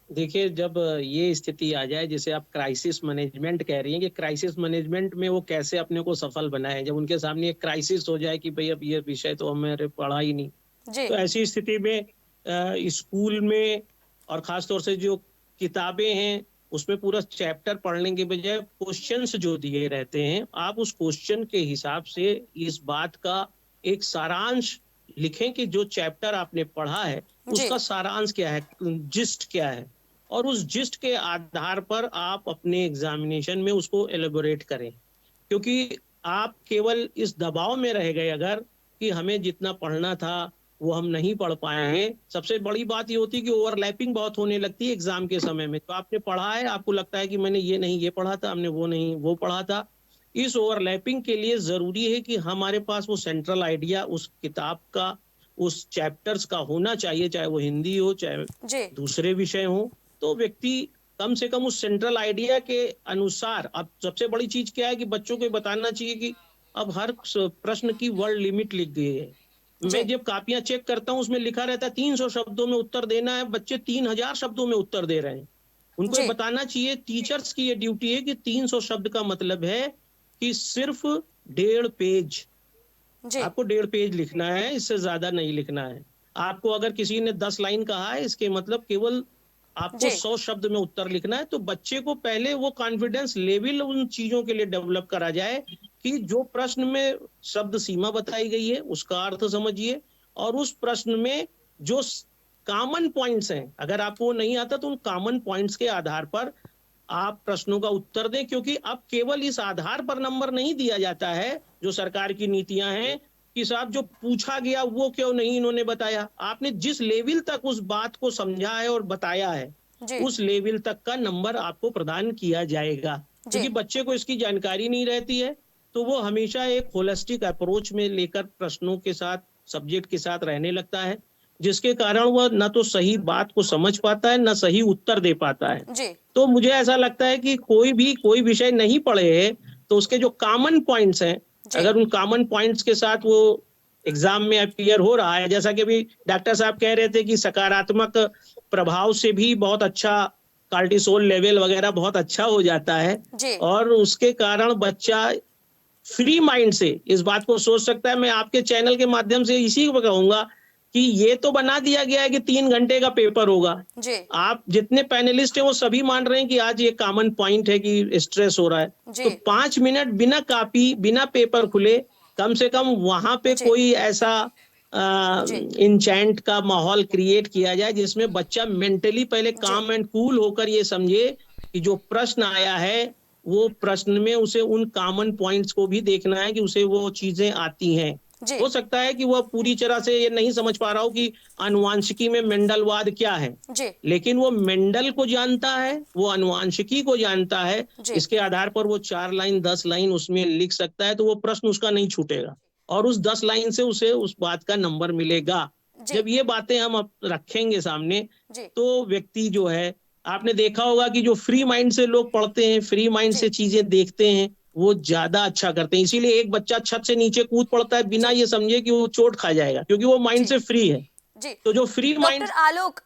देखिए, जब ये स्थिति आ जाए, जैसे आप क्राइसिस मैनेजमेंट कह रही हैं, कि क्राइसिस मैनेजमेंट में वो कैसे अपने को सफल बनाए, जब उनके सामने एक क्राइसिस हो जाए कि भाई अब ये विषय तो हमारे पढ़ा ही नहीं, जी तो ऐसी स्थिति में स्कूल में और खास तौर से जो किताबें हैं उसमें पूरा चैप्टर पढ़ने के बजाय क्वेश्चंस जो दिए रहते हैं, आप उस क्वेश्चन के हिसाब से इस बात का एक सारांश लिखें कि जो चैप्टर आपने पढ़ा है जी उसका सारांश क्या है, जिस्ट क्या है, और उस जिस्ट के आधार पर आप अपने एग्जामिनेशन में उसको एलेबोरेट करें। क्योंकि आप केवल इस दबाव में रह गए अगर कि हमें जितना पढ़ना था वो हम नहीं पढ़ पाएंगे। सबसे बड़ी बात ये होती है कि ओवरलैपिंग बहुत होने लगती है एग्जाम के समय में। तो आपने पढ़ा है, आपको लगता है कि मैंने ये नहीं ये पढ़ा था, हमने वो नहीं वो पढ़ा था। इस ओवरलैपिंग के लिए जरूरी है कि हमारे पास वो सेंट्रल आइडिया उस किताब का, उस चैप्टर्स का होना चाहिए, चाहे वो हिंदी हो चाहे जी दूसरे विषय हो। तो व्यक्ति कम से कम उस सेंट्रल आइडिया के अनुसार, अब सबसे बड़ी चीज क्या है कि बच्चों को बताना चाहिए कि अब हर प्रश्न की वर्ड लिमिट लिख गई है। जी मैं जब कापियां चेक करता हूं उसमें लिखा रहता है 300 शब्दों में उत्तर देना है, बच्चे 3000 शब्दों में उत्तर दे रहे हैं। उनको ये जी बताना चाहिए, टीचर्स की ये ड्यूटी है कि 300 शब्द का मतलब है कि सिर्फ 1.5 पेज, जी आपको 1.5 पेज लिखना है, इससे ज्यादा नहीं लिखना है। आपको अगर किसी ने 10 लाइन कहा है, इसके मतलब केवल आपको जी 100 शब्द में उत्तर लिखना है। तो बच्चे को पहले वो कॉन्फिडेंस लेवल उन चीजों के लिए डेवलप करा जाए कि जो प्रश्न में शब्द सीमा बताई गई है उसका अर्थ समझिए, और उस प्रश्न में जो कॉमन पॉइंट्स हैं, अगर आपको वो नहीं आता तो उन कॉमन पॉइंट्स के आधार पर आप प्रश्नों का उत्तर दें। क्योंकि अब केवल इस आधार पर नंबर नहीं दिया जाता है, जो सरकार की नीतियां हैं कि साहब जो पूछा गया वो क्यों नहीं इन्होंने बताया। आपने जिस लेवल तक उस बात को समझा है और बताया है, जी उस लेवल तक का नंबर आपको प्रदान किया जाएगा। जी क्योंकि बच्चे को इसकी जानकारी नहीं रहती है, तो वो हमेशा एक होलिस्टिक अप्रोच में लेकर प्रश्नों के साथ, सब्जेक्ट के साथ रहने लगता है, जिसके कारण वह न तो सही बात को समझ पाता है, न सही उत्तर दे पाता है। जी तो मुझे ऐसा लगता है कि कोई विषय नहीं पढ़े है तो उसके जो कॉमन पॉइंट्स हैं, जी अगर उन कॉमन पॉइंट्स के साथ वो एग्जाम में अपीयर हो रहा है, जैसा कि अभी डॉक्टर साहब कह रहे थे कि सकारात्मक प्रभाव से भी बहुत अच्छा कार्टिसोल लेवल वगैरह बहुत अच्छा हो जाता है, जी और उसके कारण बच्चा फ्री माइंड से इस बात को सोच सकता है। मैं आपके चैनल के माध्यम से इसी को कहूंगा कि ये तो बना दिया गया है कि 3 घंटे का पेपर होगा। जी आप जितने पैनलिस्ट हैं वो सभी मान रहे हैं कि आज ये कॉमन पॉइंट है कि स्ट्रेस हो रहा है। जी तो 5 मिनट बिना कॉपी बिना पेपर खुले कम से कम वहां पे जी कोई ऐसा जी इंचेंट का माहौल क्रिएट किया जाए जिसमें बच्चा मेंटली पहले जी काम एंड कूल होकर ये समझे कि जो प्रश्न आया है वो प्रश्न में उसे उन कॉमन पॉइंट्स को भी देखना है कि उसे वो चीजें आती हैं। जी हो सकता है कि वह पूरी तरह से ये नहीं समझ पा रहा हो कि आनुवांशिकी में मेंडलवाद क्या है, जी लेकिन वो मेंडल को जानता है, वो आनुवांशिकी को जानता है। जी इसके आधार पर वो 4 लाइन 10 लाइन उसमें लिख सकता है, तो वो प्रश्न उसका नहीं छूटेगा और उस 10 लाइन से उसे उस बात का नंबर मिलेगा। जी जब ये बातें हम रखेंगे सामने, जी तो व्यक्ति जो है, आपने देखा होगा कि जो फ्री माइंड से लोग पढ़ते हैं, फ्री माइंड जी से चीजें देखते हैं, वो ज्यादा अच्छा करते हैं। इसीलिए एक बच्चा छत से नीचे कूद पड़ता है बिना जी ये समझे कि वो चोट खा जाएगा, क्योंकि वो माइंड जी से फ्री है। जी तो जो फ्री डॉक्टर माइंड आलोक,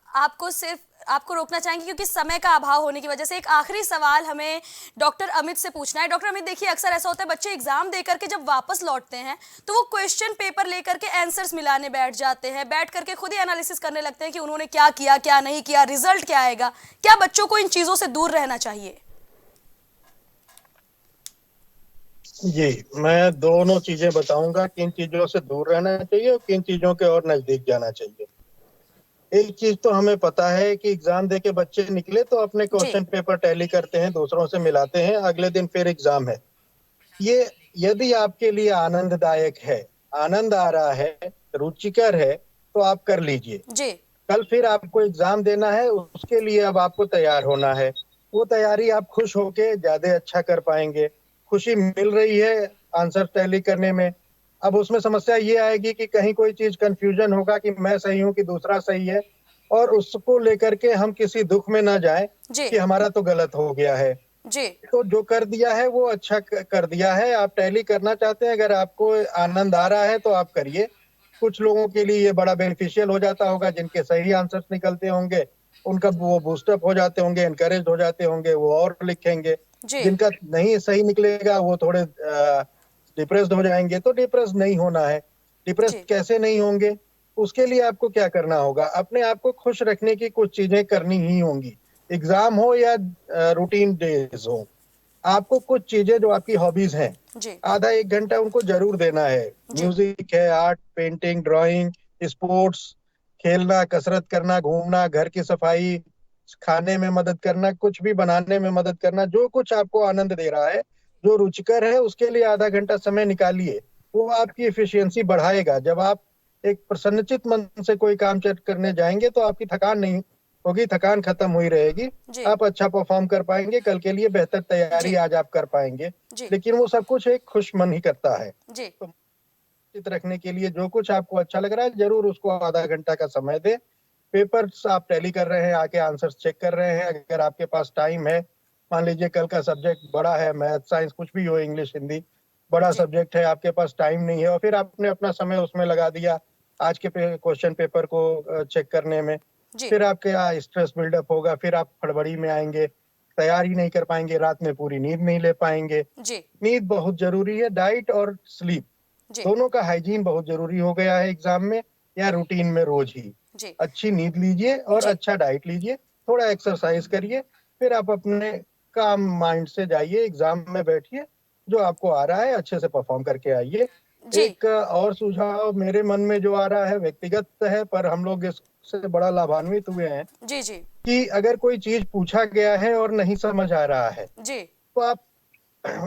आपको रोकना चाहेंगे क्योंकि समय का अभाव होने की वजह से। एक आखिरी सवाल हमें डॉक्टर अमित से पूछना है। डॉक्टर अमित, देखिए अक्सर ऐसा होता है बच्चे एग्जाम देकर के जब वापस लौटते हैं तो वो क्वेश्चन पेपर लेकर के आंसर्स मिलाने बैठ जाते हैं, बैठ करके खुद ही एनालिसिस करने लगते हैं कि उन्होंने क्या किया क्या नहीं किया, रिजल्ट क्या आएगा। क्या बच्चों को इन चीजों से दूर रहना चाहिए? जी, मैं दोनों चीजें बताऊंगा, किन चीजों से दूर रहना चाहिए और किन चीजों के और नजदीक जाना चाहिए। एक चीज तो हमें पता है कि एग्जाम देके बच्चे निकले तो अपने जी क्वेश्चन पेपर टैली करते हैं, दूसरों से मिलाते हैं, अगले दिन फिर एग्जाम है। ये यदि आपके लिए आनंददायक है, आनंद आ रहा है, रुचिकर है, तो आप कर लीजिए। जी कल फिर आपको एग्जाम देना है, उसके लिए अब आपको तैयार होना है। वो तैयारी आप खुश होके ज्यादा अच्छा कर पाएंगे। खुशी मिल रही है आंसर टैली करने में। अब उसमें समस्या ये आएगी कि कहीं कोई चीज कंफ्यूजन होगा कि मैं सही हूं कि दूसरा सही है, और उसको लेकर के हम किसी दुख में ना जाएं जी कि हमारा तो गलत हो गया है। जी तो जो कर दिया है वो अच्छा कर दिया है। आप टैली करना चाहते हैं, अगर आपको आनंद आ रहा है तो आप करिए। कुछ लोगों के लिए ये बड़ा बेनिफिशियल हो जाता होगा, जिनके सही आंसर्स निकलते होंगे, उनका वो बूस्टअप हो जाते होंगे, एनकरेज हो जाते होंगे, वो और लिखेंगे। जी जिनका नहीं सही निकलेगा वो थोड़े डिप्रेस्ड हो जाएंगे। तो डिप्रेस नहीं होना है। डिप्रेस जी कैसे नहीं होंगे, उसके लिए आपको क्या करना होगा, अपने आप को खुश रखने की कुछ चीजें करनी ही होंगी। एग्जाम हो या रूटीन डेज हो, आपको कुछ चीजें जो आपकी हॉबीज हैं, जी आधा 1 घंटा उनको जरूर देना है। जी म्यूजिक है, आर्ट, पेंटिंग, ड्राइंग, स्पोर्ट्स, खेलना, कसरत करना, घूमना, घर की सफाई, खाने में मदद करना, कुछ भी बनाने में मदद करना, जो कुछ आपको आनंद दे रहा है, जो रुचिकर है, उसके लिए आधा घंटा समय निकालिए। वो आपकी एफिशिएंसी बढ़ाएगा। जब आप एक प्रसन्नचित मन से कोई काम करने जाएंगे तो आपकी थकान नहीं होगी, थकान खत्म हुई रहेगी। जी आप अच्छा परफॉर्म कर पाएंगे, कल के लिए बेहतर तैयारी जी आज आप कर पाएंगे। जी लेकिन वो सब कुछ एक खुश मन ही करता है। जी तो चित रखने के लिए जो कुछ आपको अच्छा लग रहा है, जरूर उसको आधा घंटा का समय दें। पेपर्स आप टैली कर रहे हैं, आके आंसर्स चेक कर रहे हैं, अगर आपके पास टाइम है, मान लीजिए कल का सब्जेक्ट बड़ा है, मैथ, साइंस, कुछ भी हो, इंग्लिश, हिंदी, बड़ा जी सब्जेक्ट है, आपके पास टाइम नहीं है और फिर आपने अपना समय उसमें लगा दिया आज के क्वेश्चन पेपर को चेक करने में, जी फिर आपके स्ट्रेस बिल्डअप होगा, फिर आप हड़बड़ी में आएंगे, तैयारी नहीं कर पाएंगे, रात में पूरी नींद नहीं ले पाएंगे। जी नींद बहुत जरूरी है। डाइट और स्लीप जी दोनों का हाइजीन बहुत जरूरी हो गया है एग्जाम में या रूटीन में रोज ही। जी अच्छी नींद लीजिए और जी अच्छा डाइट लीजिए, थोड़ा एक्सरसाइज करिए, फिर आप अपने काम माइंड से जाइए, एग्जाम में बैठिए, जो आपको आ रहा है अच्छे से परफॉर्म करके आइए। जी एक और सुझाव मेरे मन में जो आ रहा है, व्यक्तिगत है, पर हम लोग इससे बड़ा लाभान्वित हुए हैं जी जी कि अगर कोई चीज पूछा गया है और नहीं समझ आ रहा है, जी तो आप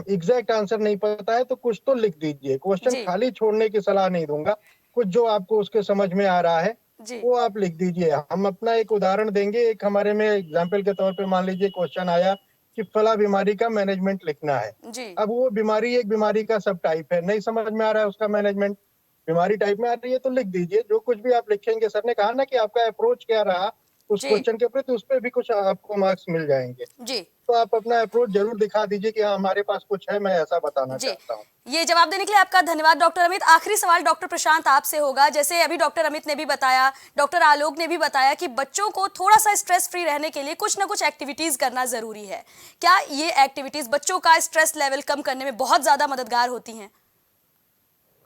एग्जैक्ट आंसर नहीं पता है तो कुछ तो लिख दीजिए। क्वेश्चन जी खाली छोड़ने की सलाह नहीं दूंगा, कुछ जो आपको उसके समझ में आ रहा है जी वो आप लिख दीजिए। हम अपना एक उदाहरण देंगे। एक हमारे में एग्जाम्पल के तौर पे मान लीजिए क्वेश्चन आया कि फला बीमारी का मैनेजमेंट लिखना है। जी अब वो बीमारी एक बीमारी का सब टाइप है, नहीं समझ में आ रहा है उसका मैनेजमेंट, बीमारी टाइप में आ रही है तो लिख दीजिए। जो कुछ भी आप लिखेंगे, सर ने कहा ना कि आपका अप्रोच क्या रहा उस जी क्वेश्चन के प्रति, उस पर भी कुछ आपको मार्क्स मिल जाएंगे। जी तो आप अपना अप्रोच जरूर दिखा दीजिए कि हाँ हमारे पास कुछ है, मैं ऐसा बताना जी चाहता हूँ। ये जवाब देने के लिए आपका धन्यवाद डॉक्टर अमित। आखिरी सवाल डॉक्टर प्रशांत आपसे होगा। जैसे अभी डॉक्टर अमित ने भी बताया, डॉक्टर आलोक ने भी बताया कि बच्चों को थोड़ा सा स्ट्रेस फ्री रहने के लिए कुछ ना कुछ एक्टिविटीज करना जरूरी है। क्या ये एक्टिविटीज बच्चों का स्ट्रेस लेवल कम करने में बहुत ज्यादा मददगार होती हैं?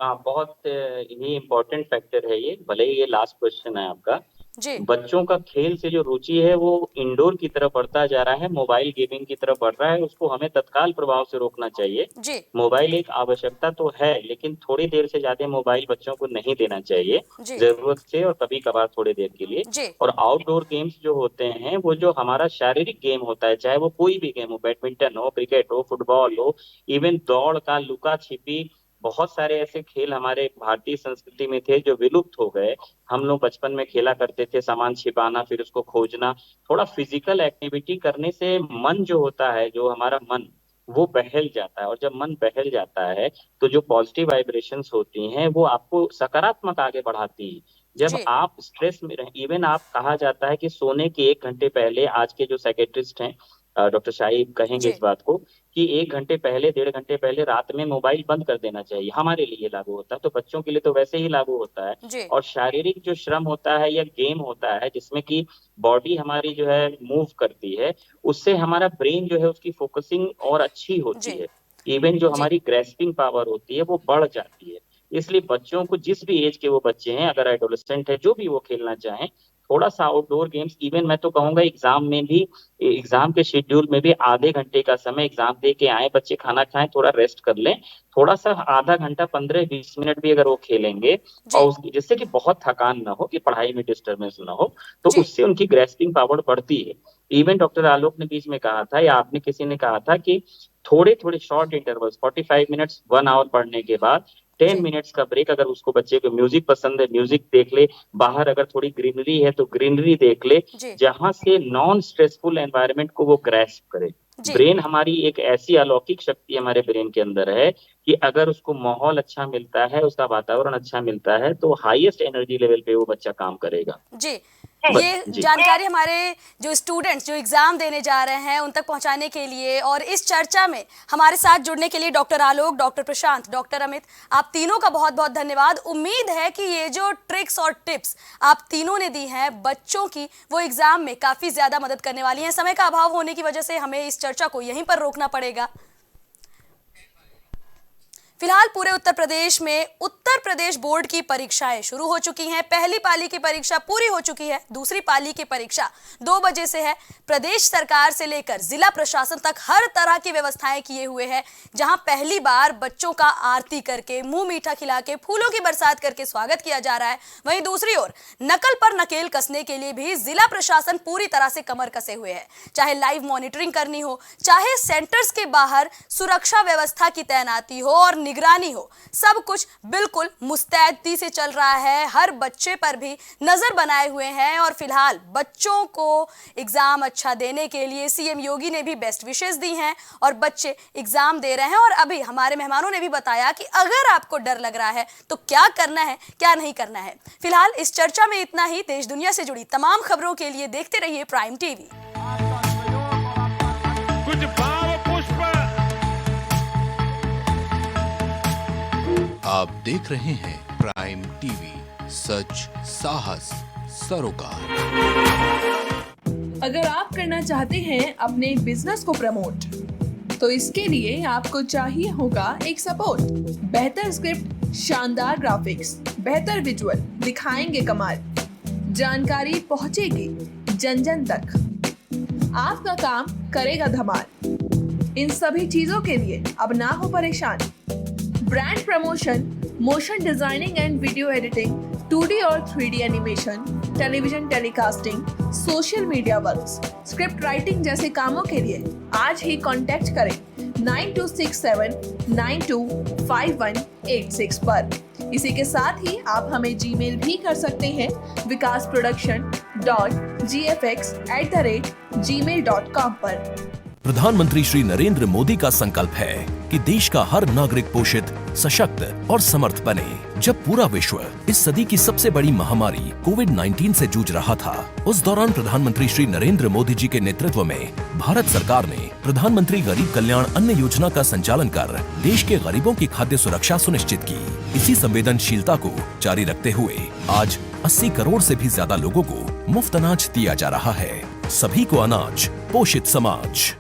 बहुत ही इम्पोर्टेंट फैक्टर है ये, भले ही ये लास्ट क्वेश्चन है आपका। जी बच्चों का खेल से जो रुचि है वो इंडोर की तरफ बढ़ता जा रहा है, मोबाइल गेमिंग की तरफ बढ़ रहा है। उसको हमें तत्काल प्रभाव से रोकना चाहिए। जी मोबाइल एक आवश्यकता तो है, लेकिन थोड़ी देर से ज्यादा मोबाइल बच्चों को नहीं देना चाहिए, जी जरूरत से, और कभी कभार थोड़ी देर के लिए। जी और आउटडोर गेम्स जो होते हैं, वो जो हमारा शारीरिक गेम होता है, चाहे वो कोई भी गेम हो, बैडमिंटन हो, क्रिकेट हो, फुटबॉल हो, इवन दौड़ का, लुका छिपी, बहुत सारे ऐसे खेल हमारे भारतीय संस्कृति में थे जो विलुप्त हो गए। हम लोग बचपन में खेला करते थे, सामान छिपाना, फिर उसको खोजना। थोड़ा फिजिकल एक्टिविटी करने से मन जो होता है, जो हमारा मन, वो बहल जाता है। और जब मन बहल जाता है तो जो पॉजिटिव वाइब्रेशंस होती हैं वो आपको सकारात्मक आगे बढ़ाती है। जब जी आप स्ट्रेस में रहे, इवन आप, कहा जाता है कि सोने के 1 घंटे पहले, आज के जो साइकेट्रिस्ट हैं, डॉक्टर शाहिब कहेंगे जी इस बात को, कि 1 घंटे पहले, 1.5 घंटे पहले रात में मोबाइल बंद कर देना चाहिए। हमारे लिए लागू होता है, तो बच्चों के लिए तो वैसे ही लागू होता है। जी और शारीरिक जो श्रम होता है या गेम होता है, जिसमें कि बॉडी हमारी जो है मूव करती है, उससे हमारा ब्रेन जो है उसकी फोकसिंग और अच्छी होती जी है। इवन जो जी हमारी ग्रेस्पिंग पावर होती है वो बढ़ जाती है। इसलिए बच्चों को, जिस भी एज के वो बच्चे हैं, अगर एडोलेसेंट है, जो भी वो खेलना चाहें, थोड़ा सा आउटडोर गेम्स, इवन मैं तो कहूंगा एग्जाम में भी, एग्जाम के शेड्यूल में भी आधे घंटे का समय एग्जाम दे के आए बच्चे, खाना खाएं, थोड़ा रेस्ट कर लें, थोड़ा सा आधा घंटा 15-20 मिनट भी अगर वो खेलेंगे, जी और जिससे कि बहुत थकान ना हो, कि पढ़ाई में डिस्टर्बेंस ना हो, तो जी उससे उनकी ग्रेस्पिंग पावर बढ़ती है। इवन डॉक्टर आलोक ने बीच में कहा था, या आपने किसी ने कहा था, कि थोड़े थोड़े शॉर्ट इंटरवल्स, 45 मिनट्स, 1 आवर पढ़ने के बाद 10 जी मिनट्स का ब्रेक, अगर उसको, बच्चे को म्यूजिक पसंद है, म्यूजिक देख ले, बाहर अगर थोड़ी ग्रीनरी है तो ग्रीनरी देख ले, जी जहां से नॉन स्ट्रेसफुल एनवायरनमेंट को वो ग्रैस्प करे। जी ब्रेन हमारी एक ऐसी अलौकिक शक्ति हमारे ब्रेन के अंदर है कि अगर उसको माहौल अच्छा मिलता है, उसका वातावरण अच्छा मिलता है, तो हाईएस्ट एनर्जी लेवल पे वो बच्चा काम करेगा। जी ये जी जानकारी हमारे जो स्टूडेंट्स जो एग्जाम देने जा रहे हैं उन तक पहुंचाने के लिए और इस चर्चा में हमारे साथ जुड़ने के लिए डॉक्टर आलोक, डॉक्टर प्रशांत, डॉक्टर अमित, आप तीनों का बहुत बहुत धन्यवाद। उम्मीद है कि ये जो ट्रिक्स और टिप्स आप तीनों ने दी हैं बच्चों की, वो एग्जाम में काफी ज्यादा मदद करने वाली हैं। समय का अभाव होने की वजह से हमें इस चर्चा को यहीं पर रोकना पड़ेगा। फिलहाल पूरे उत्तर प्रदेश में उत्तर प्रदेश बोर्ड की परीक्षाएं शुरू हो चुकी हैं। पहली पाली की परीक्षा पूरी हो चुकी है, दूसरी पाली की परीक्षा 2 बजे से है। प्रदेश सरकार से लेकर जिला प्रशासन तक हर तरह की व्यवस्थाएं किए हुए हैं, जहां पहली बार बच्चों का आरती करके, मुंह मीठा खिला के, फूलों की बरसात करके स्वागत किया जा रहा है। वहीं दूसरी ओर नकल पर नकेल कसने के लिए भी जिला प्रशासन पूरी तरह से कमर कसे हुए है। चाहे लाइव मॉनिटरिंग करनी हो, चाहे सेंटर्स के बाहर सुरक्षा व्यवस्था की तैनाती हो और निगरानी हो, सब कुछ बिल्कुल मुस्तैदी से चल रहा है। हर बच्चे पर भी नजर बनाए हुए हैं और फिलहाल बच्चों को एग्जाम अच्छा देने के लिए सीएम योगी ने भी बेस्ट विशेस दी हैं और बच्चे एग्जाम दे रहे हैं। और अभी हमारे मेहमानों ने भी बताया कि अगर आपको डर लग रहा है तो क्या करना है, क्या नहीं करना है। फिलहाल इस चर्चा में इतना ही। देश दुनिया से जुड़ी तमाम खबरों के लिए देखते रहिए प्राइम टीवी। कुछ भाव पुष्प। आप देख रहे हैं प्राइम टीवी, सच साहस सरोकार। अगर आप करना चाहते हैं अपने बिजनेस को प्रमोट, तो इसके लिए आपको चाहिए होगा एक सपोर्ट। बेहतर स्क्रिप्ट, शानदार ग्राफिक्स, बेहतर विजुअल, दिखाएंगे कमाल, जानकारी पहुंचेगी जन जन तक, आपका काम करेगा धमाल। इन सभी चीजों के लिए अब ना हो परेशान। Brand promotion, motion designing and video editing, 2D और 3D animation, television telecasting, social media works, script writing जैसे कामों के लिए आज ही कांटेक्ट करें 9267925186 पर। इसी के साथ ही आप हमें जीमेल भी कर सकते हैं vikasproduction.gfx@gmail.com पर। प्रधानमंत्री श्री नरेंद्र मोदी का संकल्प है कि देश का हर नागरिक पोषित, सशक्त और समर्थ बने। जब पूरा विश्व इस सदी की सबसे बड़ी महामारी कोविड-19 से जूझ रहा था, उस दौरान प्रधानमंत्री श्री नरेंद्र मोदी जी के नेतृत्व में भारत सरकार ने प्रधानमंत्री गरीब कल्याण अन्न योजना का संचालन कर देश के गरीबों की खाद्य सुरक्षा सुनिश्चित की। इसी संवेदनशीलता को जारी रखते हुए आज 80 करोड़ से भी ज्यादा लोगों को मुफ्त अनाज दिया जा रहा है। सभी को अनाज, पोषित समाज।